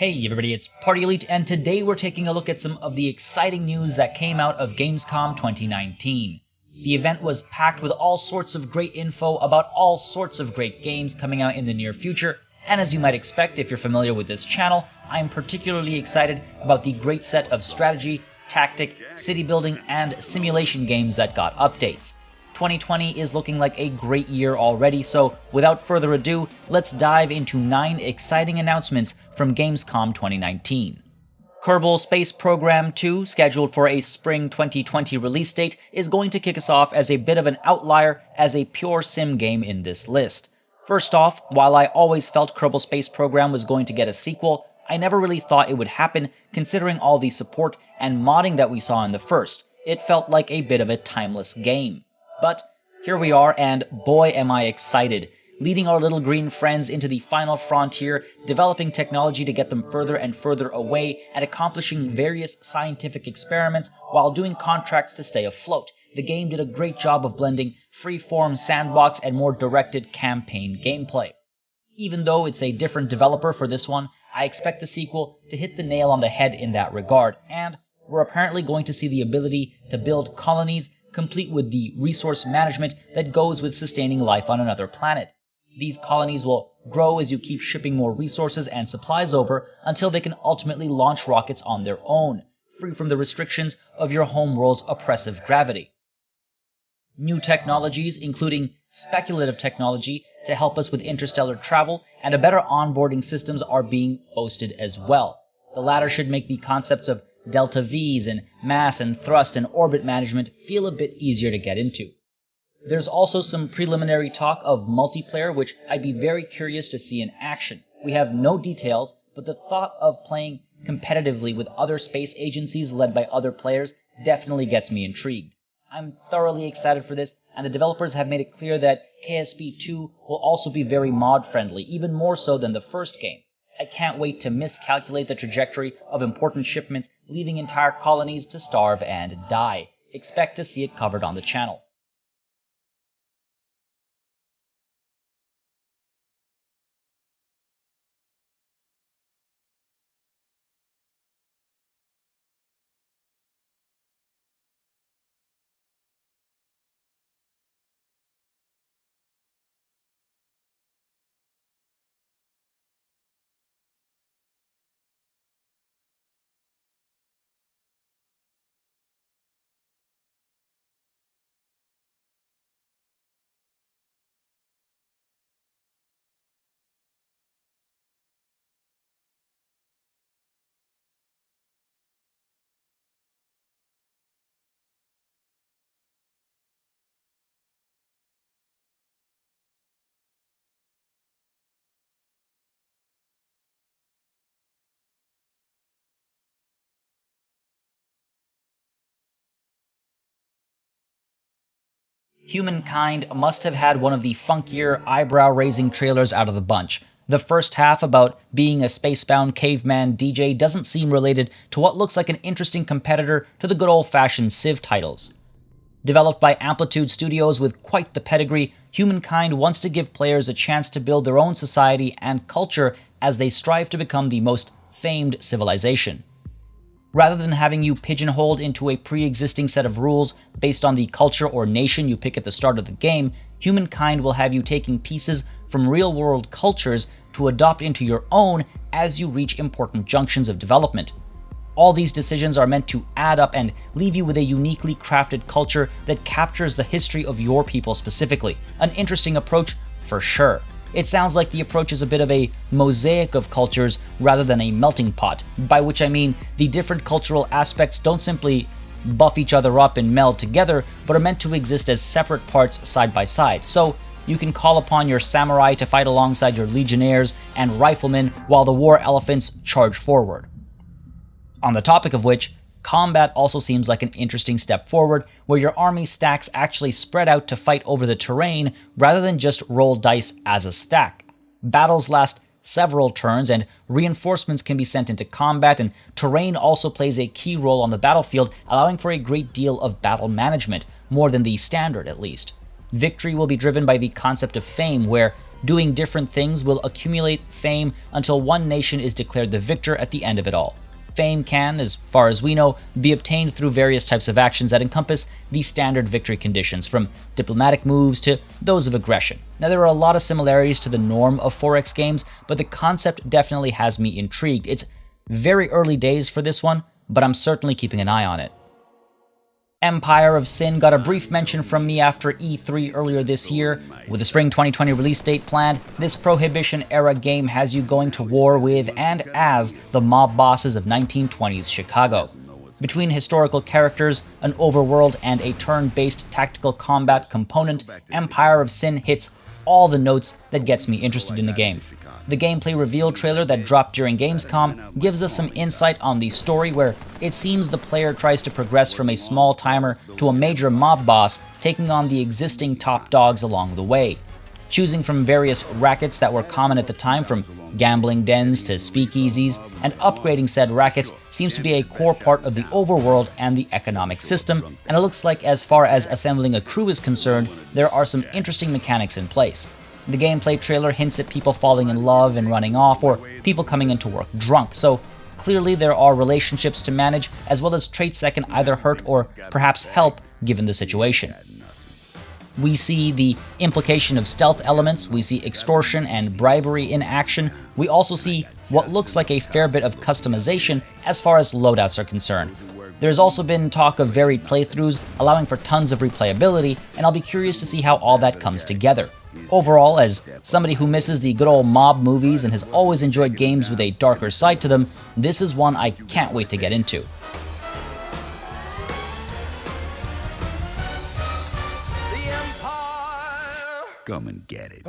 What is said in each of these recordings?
Hey everybody, it's Party Elite, and today we're taking a look at some of the exciting news that came out of Gamescom 2019. The event was packed with all sorts of great info about all sorts of great games coming out in the near future, and as you might expect if you're familiar with this channel, I'm particularly excited about the great set of strategy, tactic, city building, and simulation games that got updates. 2020 is looking like a great year already, so without further ado, let's dive into 9 exciting announcements from Gamescom 2019. Kerbal Space Program 2, scheduled for a spring 2020 release date, is going to kick us off as a bit of an outlier as a pure sim game in this list. First off, while I always felt Kerbal Space Program was going to get a sequel, I never really thought it would happen considering all the support and modding that we saw in the first. It felt like a bit of a timeless game. But here we are, and boy am I excited, leading our little green friends into the final frontier, developing technology to get them further and further away, and accomplishing various scientific experiments while doing contracts to stay afloat. The game did a great job of blending free-form sandbox and more directed campaign gameplay. Even though it's a different developer for this one, I expect the sequel to hit the nail on the head in that regard, and we're apparently going to see the ability to build colonies complete with the resource management that goes with sustaining life on another planet. These colonies will grow as you keep shipping more resources and supplies over until they can ultimately launch rockets on their own, free from the restrictions of your homeworld's oppressive gravity. New technologies, including speculative technology to help us with interstellar travel, and a better onboarding systems are being boasted as well. The latter should make the concepts of delta V's and mass and thrust and orbit management feel a bit easier to get into. There's also some preliminary talk of multiplayer, which I'd be very curious to see in action. We have no details, but the thought of playing competitively with other space agencies led by other players definitely gets me intrigued. I'm thoroughly excited for this, and the developers have made it clear that KSP2 will also be very mod-friendly, even more so than the first game. I can't wait to miscalculate the trajectory of important shipments, leaving entire colonies to starve and die. Expect to see it covered on the channel. Humankind must have had one of the funkier, eyebrow-raising trailers out of the bunch. The first half about being a spacebound caveman DJ doesn't seem related to what looks like an interesting competitor to the good old-fashioned Civ titles. Developed by Amplitude Studios with quite the pedigree, Humankind wants to give players a chance to build their own society and culture as they strive to become the most famed civilization. Rather than having you pigeonholed into a pre-existing set of rules based on the culture or nation you pick at the start of the game, Humankind will have you taking pieces from real-world cultures to adopt into your own as you reach important junctions of development. All these decisions are meant to add up and leave you with a uniquely crafted culture that captures the history of your people specifically. An interesting approach for sure. It sounds like the approach is a bit of a mosaic of cultures rather than a melting pot, by which I mean the different cultural aspects don't simply buff each other up and meld together, but are meant to exist as separate parts side by side. So you can call upon your samurai to fight alongside your legionnaires and riflemen while the war elephants charge forward. On the topic of which, combat also seems like an interesting step forward, where your army stacks actually spread out to fight over the terrain rather than just roll dice as a stack. Battles last several turns, and reinforcements can be sent into combat, and terrain also plays a key role on the battlefield, allowing for a great deal of battle management, more than the standard at least. Victory will be driven by the concept of fame, where doing different things will accumulate fame until one nation is declared the victor at the end of it all. Fame can, as far as we know, be obtained through various types of actions that encompass the standard victory conditions, from diplomatic moves to those of aggression. Now, there are a lot of similarities to the norm of 4X games, but the concept definitely has me intrigued. It's very early days for this one, but I'm certainly keeping an eye on it. Empire of Sin got a brief mention from me after E3 earlier this year. With a spring 2020 release date planned, this Prohibition-era game has you going to war with and as the mob bosses of 1920s Chicago. Between historical characters, an overworld, and a turn-based tactical combat component, Empire of Sin hits all the notes that gets me interested in the game. The gameplay reveal trailer that dropped during Gamescom gives us some insight on the story, where it seems the player tries to progress from a small timer to a major mob boss, taking on the existing top dogs along the way. Choosing from various rackets that were common at the time, from gambling dens to speakeasies, and upgrading said rackets seems to be a core part of the overworld and the economic system, and it looks like as far as assembling a crew is concerned, there are some interesting mechanics in place. The gameplay trailer hints at people falling in love and running off, or people coming into work drunk, so clearly there are relationships to manage, as well as traits that can either hurt or perhaps help given the situation. We see the implication of stealth elements, we see extortion and bribery in action, we also see what looks like a fair bit of customization as far as loadouts are concerned. There's also been talk of varied playthroughs, allowing for tons of replayability, and I'll be curious to see how all that comes together. Overall, as somebody who misses the good old mob movies and has always enjoyed games with a darker side to them, this is one I can't wait to get into. Come and get it.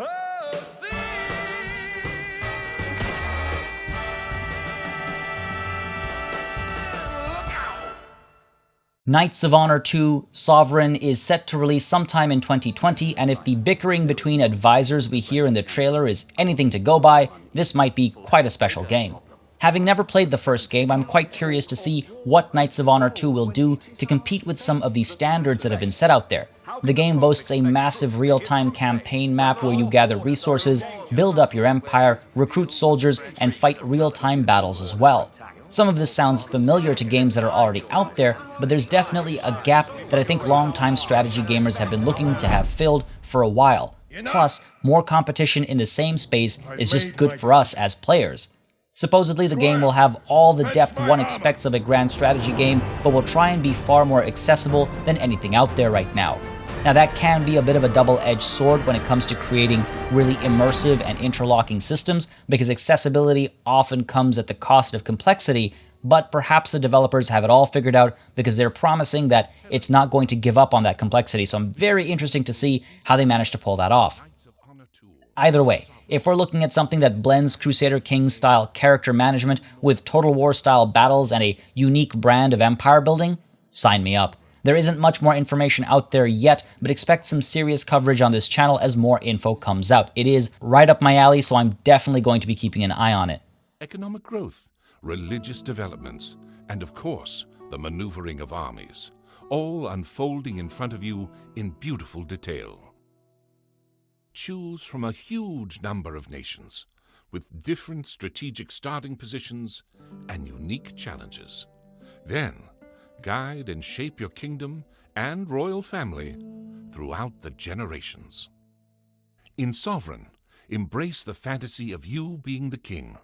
Knights of Honor 2 Sovereign is set to release sometime in 2020, and if the bickering between advisors we hear in the trailer is anything to go by, this might be quite a special game. Having never played the first game, I'm quite curious to see what Knights of Honor 2 will do to compete with some of the standards that have been set out there. The game boasts a massive real-time campaign map where you gather resources, build up your empire, recruit soldiers, and fight real-time battles as well. Some of this sounds familiar to games that are already out there, but there's definitely a gap that I think long-time strategy gamers have been looking to have filled for a while. Plus, more competition in the same space is just good for us as players. Supposedly the game will have all the depth one expects of a grand strategy game, but will try and be far more accessible than anything out there right now. Now that can be a bit of a double-edged sword when it comes to creating really immersive and interlocking systems, because accessibility often comes at the cost of complexity, but perhaps the developers have it all figured out because they're promising that it's not going to give up on that complexity, so I'm very interested to see how they manage to pull that off. Either way, if we're looking at something that blends Crusader Kings-style character management with Total War-style battles and a unique brand of empire building, sign me up. There isn't much more information out there yet, but expect some serious coverage on this channel as more info comes out. It is right up my alley, so I'm definitely going to be keeping an eye on it. Economic growth, religious developments, and of course, the maneuvering of armies, all unfolding in front of you in beautiful detail. Choose from a huge number of nations, with different strategic starting positions and unique challenges. Then, guide and shape your kingdom and royal family throughout the generations. In Sovereign, embrace the fantasy of you being the king,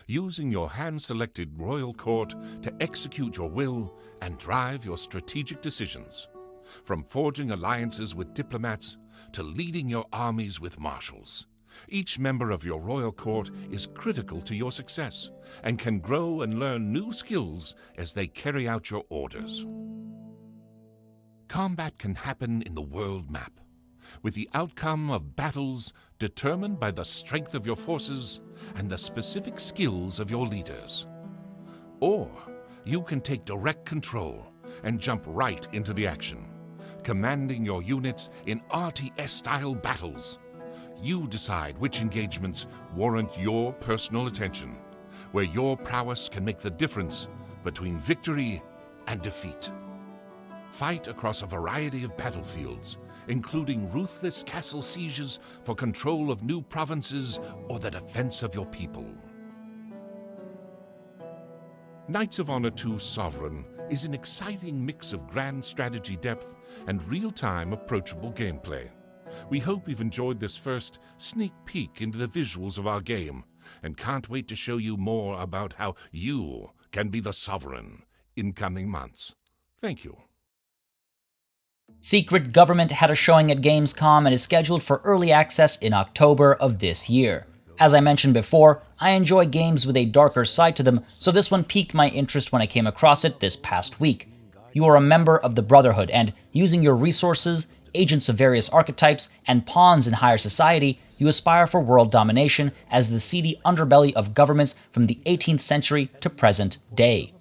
using your hand-selected royal court to execute your will and drive your strategic decisions, from forging alliances with diplomats to leading your armies with marshals. Each member of your royal court is critical to your success and can grow and learn new skills as they carry out your orders. Combat can happen in the world map, with the outcome of battles determined by the strength of your forces and the specific skills of your leaders. Or you can take direct control and jump right into the action, commanding your units in RTS-style battles. You decide which engagements warrant your personal attention, where your prowess can make the difference between victory and defeat. Fight across a variety of battlefields, including ruthless castle sieges for control of new provinces or the defense of your people. Knights of Honor 2 Sovereign is an exciting mix of grand strategy depth and real-time approachable gameplay. We hope you've enjoyed this first sneak peek into the visuals of our game, and can't wait to show you more about how you can be the Sovereign in coming months. Thank you. Secret Government had a showing at Gamescom and is scheduled for early access in October of this year. As I mentioned before, I enjoy games with a darker side to them, so this one piqued my interest when I came across it this past week. You are a member of the Brotherhood, and using your resources, agents of various archetypes, and pawns in higher society, you aspire for world domination as the seedy underbelly of governments from the 18th century to present day.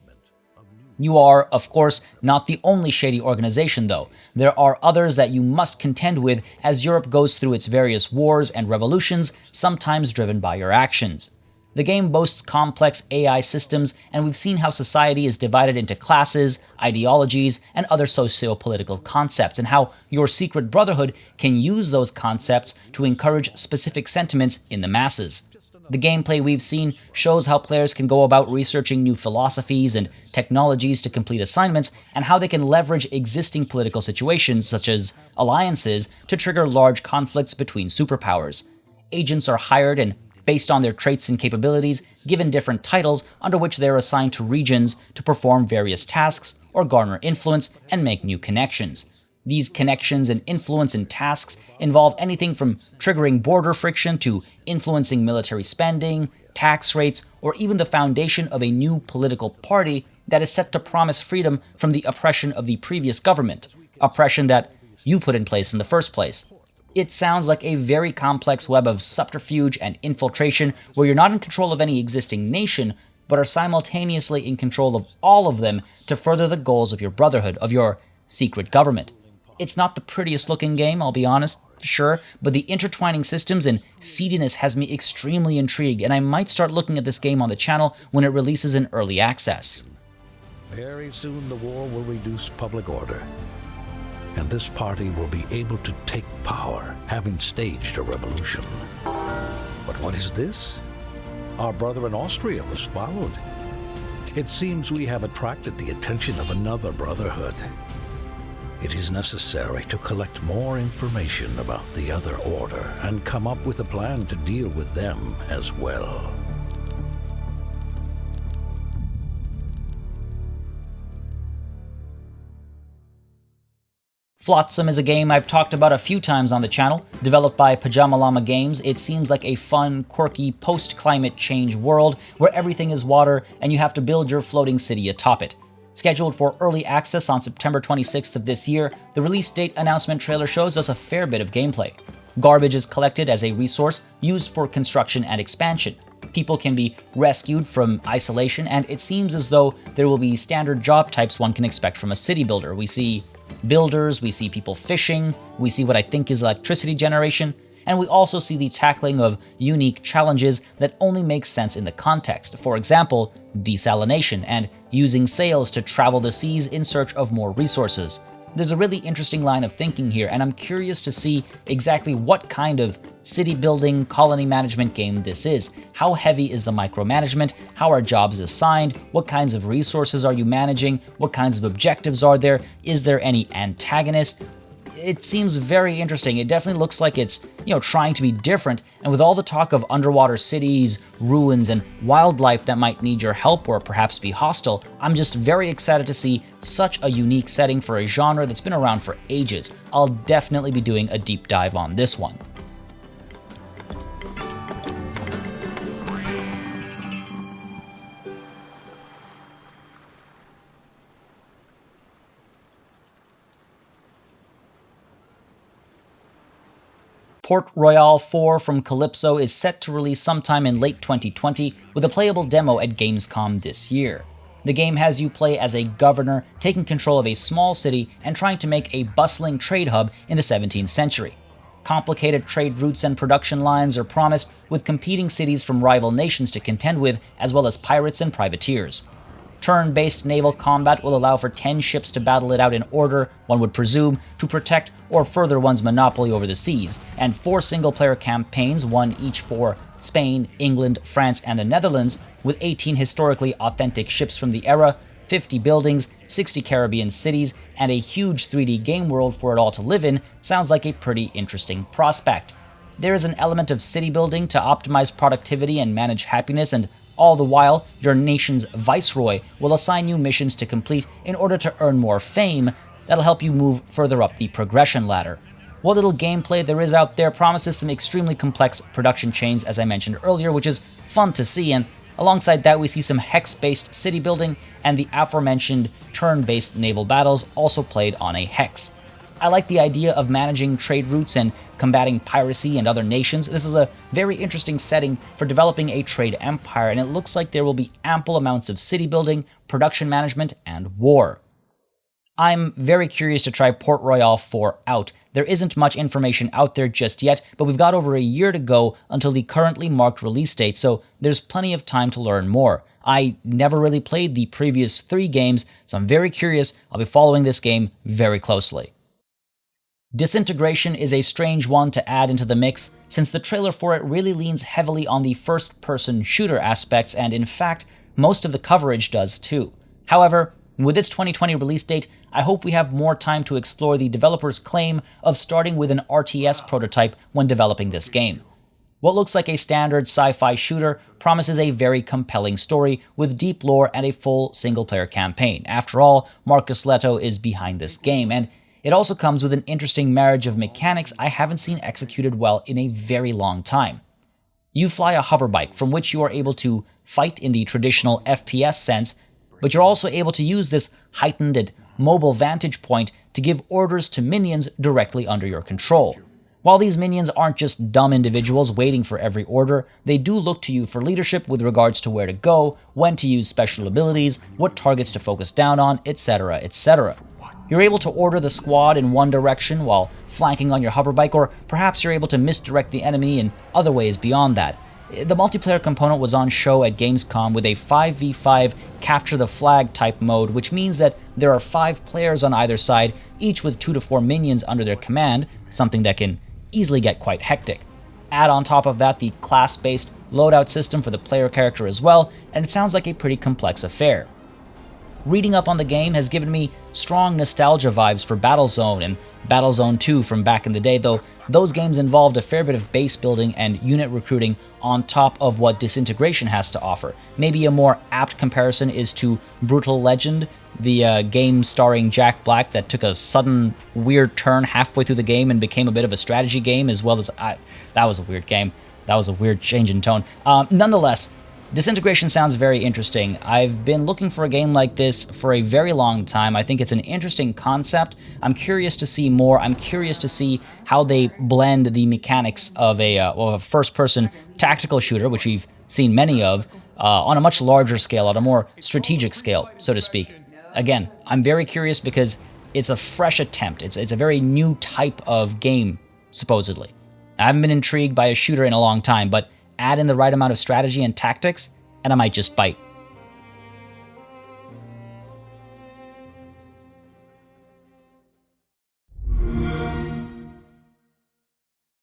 You are, of course, not the only shady organization, though. There are others that you must contend with as Europe goes through its various wars and revolutions, sometimes driven by your actions. The game boasts complex AI systems, and we've seen how society is divided into classes, ideologies, and other socio-political concepts, and how your secret brotherhood can use those concepts to encourage specific sentiments in the masses. The gameplay we've seen shows how players can go about researching new philosophies and technologies to complete assignments, and how they can leverage existing political situations, such as alliances, to trigger large conflicts between superpowers. Agents are hired and, based on their traits and capabilities, given different titles under which they are assigned to regions to perform various tasks or garner influence and make new connections. These connections and influence and tasks involve anything from triggering border friction to influencing military spending, tax rates, or even the foundation of a new political party that is set to promise freedom from the oppression of the previous government, oppression that you put in place in the first place. It sounds like a very complex web of subterfuge and infiltration where you're not in control of any existing nation, but are simultaneously in control of all of them to further the goals of your brotherhood, of your secret government. It's not the prettiest looking game, I'll be honest, sure, but the intertwining systems and seediness has me extremely intrigued, and I might start looking at this game on the channel when it releases in early access. Very soon the war will reduce public order, and this party will be able to take power, having staged a revolution. But what is this? Our brother in Austria was followed. It seems we have attracted the attention of another brotherhood. It is necessary to collect more information about the other order and come up with a plan to deal with them as well. Flotsam is a game I've talked about a few times on the channel. Developed by Pajama Llama Games, it seems like a fun, quirky, post-climate change world where everything is water and you have to build your floating city atop it. Scheduled for early access on September 26th of this year, the release date announcement trailer shows us a fair bit of gameplay. Garbage is collected as a resource used for construction and expansion. People can be rescued from isolation, and it seems as though there will be standard job types one can expect from a city builder. We see builders, we see people fishing, we see what I think is electricity generation, and we also see the tackling of unique challenges that only make sense in the context. For example, desalination and using sails to travel the seas in search of more resources. There's a really interesting line of thinking here, and I'm curious to see exactly what kind of city building, colony management game this is. How heavy is the micromanagement? How are jobs assigned? What kinds of resources are you managing? What kinds of objectives are there? Is there any antagonist? It seems very interesting. It definitely looks like it's, trying to be different, and with all the talk of underwater cities, ruins, and wildlife that might need your help or perhaps be hostile, I'm just very excited to see such a unique setting for a genre that's been around for ages. I'll definitely be doing a deep dive on this one. Port Royale 4 from Calypso is set to release sometime in late 2020 with a playable demo at Gamescom this year. The game has you play as a governor taking control of a small city and trying to make a bustling trade hub in the 17th century. Complicated trade routes and production lines are promised, with competing cities from rival nations to contend with, as well as pirates and privateers. Turn-based naval combat will allow for 10 ships to battle it out in order, one would presume, to protect or further one's monopoly over the seas, and 4 single-player campaigns, one each for Spain, England, France, and the Netherlands, with 18 historically authentic ships from the era, 50 buildings, 60 Caribbean cities, and a huge 3D game world for it all to live in, sounds like a pretty interesting prospect. There is an element of city building to optimize productivity and manage happiness, and all the while, your nation's viceroy will assign you missions to complete in order to earn more fame that'll help you move further up the progression ladder. What little gameplay there is out there promises some extremely complex production chains, as I mentioned earlier, which is fun to see, and alongside that we see some hex-based city building and the aforementioned turn-based naval battles also played on a hex. I like the idea of managing trade routes and combating piracy and other nations. This is a very interesting setting for developing a trade empire, and it looks like there will be ample amounts of city building, production management, and war. I'm very curious to try Port Royale 4 out. There isn't much information out there just yet, but we've got over a year to go until the currently marked release date, so there's plenty of time to learn more. I never really played the previous 3 games, so I'm very curious. I'll be following this game very closely. Disintegration is a strange one to add into the mix, since the trailer for it really leans heavily on the first-person shooter aspects, and in fact, most of the coverage does too. However, with its 2020 release date, I hope we have more time to explore the developer's claim of starting with an RTS prototype when developing this game. What looks like a standard sci-fi shooter promises a very compelling story with deep lore and a full single-player campaign. After all, Marcus Leto is behind this game, and it also comes with an interesting marriage of mechanics I haven't seen executed well in a very long time. You fly a hoverbike from which you are able to fight in the traditional FPS sense, but you're also able to use this heightened and mobile vantage point to give orders to minions directly under your control. While these minions aren't just dumb individuals waiting for every order, they do look to you for leadership with regards to where to go, when to use special abilities, what targets to focus down on, etc., etc. You're able to order the squad in one direction while flanking on your hoverbike, or perhaps you're able to misdirect the enemy in other ways beyond that. The multiplayer component was on show at Gamescom with a 5v5 capture the flag type mode, which means that there are 5 players on either side, each with 2 to 4 minions under their command, something that can easily get quite hectic. Add on top of that the class-based loadout system for the player character as well, and it sounds like a pretty complex affair. Reading up on the game has given me strong nostalgia vibes for Battlezone and Battlezone 2 from back in the day, though those games involved a fair bit of base building and unit recruiting on top of what Disintegration has to offer. Maybe a more apt comparison is to Brutal Legend, the game starring Jack Black that took a sudden weird turn halfway through the game and became a bit of a strategy game, as well as... that was a weird game. That was a weird change in tone. Nonetheless, Disintegration sounds very interesting. I've been looking for a game like this for a very long time. I think it's an interesting concept. I'm curious to see more. I'm curious to see how they blend the mechanics of a first-person tactical shooter, which we've seen many of, on a much larger scale, on a more strategic scale, so to speak. Again, I'm very curious because it's a fresh attempt. It's a very new type of game, supposedly. I haven't been intrigued by a shooter in a long time, but add in the right amount of strategy and tactics, and I might just bite.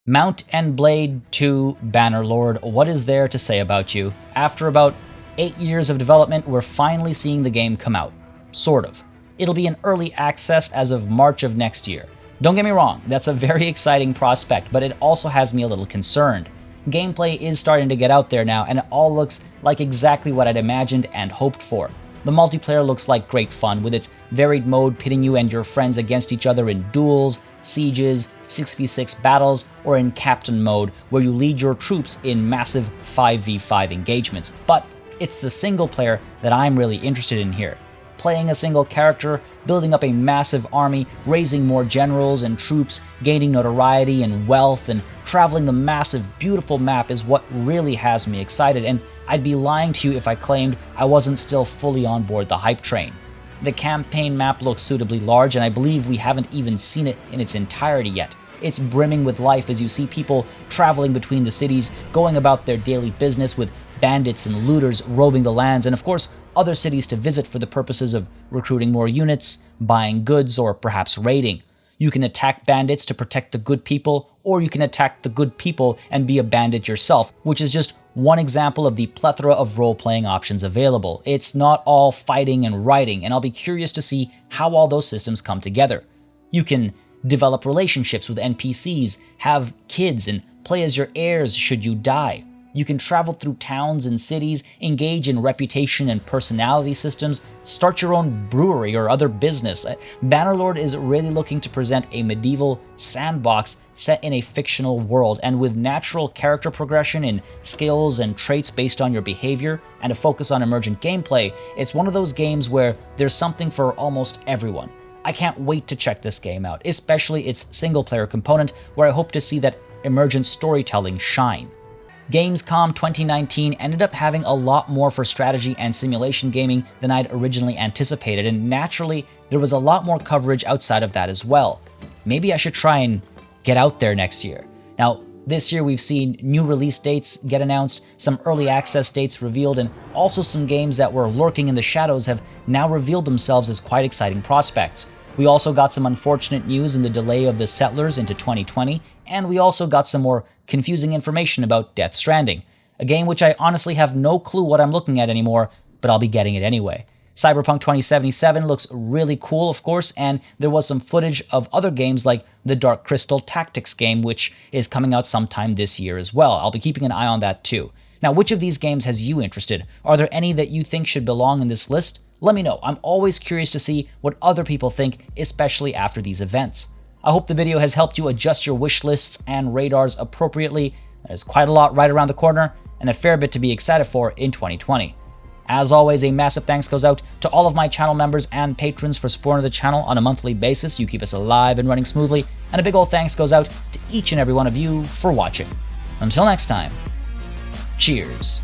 Mount and Blade 2 Bannerlord, what is there to say about you? After about 8 years of development, we're finally seeing the game come out. Sort of. It'll be in early access as of March of next year. Don't get me wrong, that's a very exciting prospect, but it also has me a little concerned. Gameplay is starting to get out there now, and it all looks like exactly what I'd imagined and hoped for. The multiplayer looks like great fun, with its varied mode pitting you and your friends against each other in duels, sieges, 6v6 battles, or in captain mode, where you lead your troops in massive 5v5 engagements. But it's the single player that I'm really interested in here. Playing a single character, building up a massive army, raising more generals and troops, gaining notoriety and wealth, and traveling the massive, beautiful map is what really has me excited, and I'd be lying to you if I claimed I wasn't still fully on board the hype train. The campaign map looks suitably large, and I believe we haven't even seen it in its entirety yet. It's brimming with life as you see people traveling between the cities, going about their daily business with bandits and looters roving the lands, and of course, other cities to visit for the purposes of recruiting more units, buying goods, or perhaps raiding. You can attack bandits to protect the good people, or you can attack the good people and be a bandit yourself, which is just one example of the plethora of role-playing options available. It's not all fighting and writing, and I'll be curious to see how all those systems come together. You can develop relationships with NPCs, have kids, and play as your heirs should you die. You can travel through towns and cities, engage in reputation and personality systems, start your own brewery or other business. Bannerlord is really looking to present a medieval sandbox set in a fictional world, and with natural character progression in skills and traits based on your behavior and a focus on emergent gameplay, it's one of those games where there's something for almost everyone. I can't wait to check this game out, especially its single-player component, where I hope to see that emergent storytelling shine. Gamescom 2019 ended up having a lot more for strategy and simulation gaming than I'd originally anticipated, and naturally, there was a lot more coverage outside of that as well. Maybe I should try and get out there next year. Now, this year we've seen new release dates get announced, some early access dates revealed, and also some games that were lurking in the shadows have now revealed themselves as quite exciting prospects. We also got some unfortunate news in the delay of The Settlers into 2020, and we also got some more confusing information about Death Stranding, a game which I honestly have no clue what I'm looking at anymore, but I'll be getting it anyway. Cyberpunk 2077 looks really cool, of course, and there was some footage of other games like the Dark Crystal Tactics game, which is coming out sometime this year as well. I'll be keeping an eye on that too. Now, which of these games has you interested? Are there any that you think should belong in this list? Let me know. I'm always curious to see what other people think, especially after these events. I hope the video has helped you adjust your wish lists and radars appropriately. There's quite a lot right around the corner, and a fair bit to be excited for in 2020. As always, a massive thanks goes out to all of my channel members and patrons for supporting the channel on a monthly basis. You keep us alive and running smoothly, and a big old thanks goes out to each and every one of you for watching. Until next time, cheers.